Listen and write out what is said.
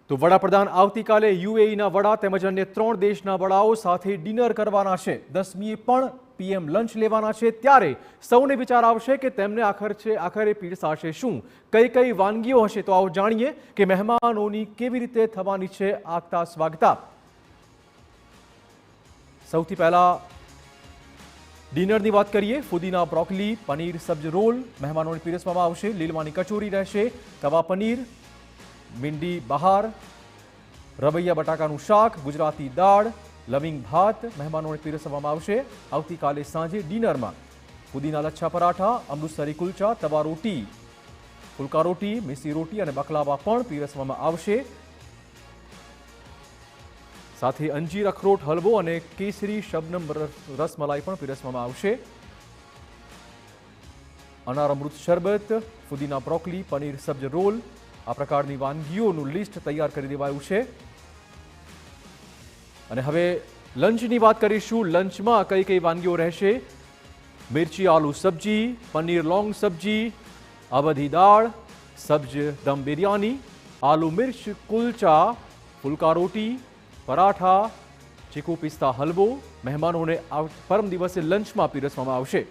તો વડાપ્રધાન આવતીકાલે યુએઈના વડા તેમજ અન્ય 3 દેશના વડાઓ સાથે ડિનર કરવાના છે। 10મીએ પણ પીએમ લંચ લેવાના છે। ત્યારે સૌને વિચાર આવશે કે તેમને આખરે પીરસાશે શું, કઈ કઈ વાનગીઓ હશે। તો આવો જાણીએ કે મહેમાનોની કેવી રીતે થવાની છે આગતા સ્વાગતા। સૌથી પહેલા ડિનરની વાત કરીએ। ફુદીના બ્રોકોલી પનીર સબ્જ રોલ મહેમાનોને પીરસવામાં આવશે। લીલવાની કચોરી રહેશે, તવા પનીર, भिंडी बहार, रवैया बटाकाનું શાક, ગુજરાતી દાળ, લવિંગ ભાત મહેમાનોને પીરસવામાં આવશે। આવતીકાલે સાંજે ડિનરમાં ફુદીના લચ્છા પરાઠા, અમૃતસરી કુલચા, તવા રોટી, ફુલકા રોટી, મિસી રોટી અને બકલાવા પણ પીરસવામાં આવશે। સાથે અંજીર અખરોટ હલવો અને કેસરી શબનમ રસમલાઈ પણ પીરસવામાં આવશે। અનાર અમૃત શરબત, ફુદીના બ્રોકોલી પનીર સબ્જ રોલ આ પ્રકારની વાનગીઓનું લિસ્ટ તૈયાર કરી દેવાયું છે। અને હવે લંચની વાત કરીશું। લંચમાં કઈ કઈ વાનગીઓ રહેશે। મિર્ચી આલુ સબ્જી, પનીર લોંગ સબ્જી, અવધી દાળ, સબ્જ દમ બિરયાની, આલુ મિર્ચ કુલચા, ફુલકા રોટી, પરાઠા, ચીકુ પિસ્તા હલવો મહેમાનોને પરમ દિવસે લંચમાં પીરસવામાં આવશે।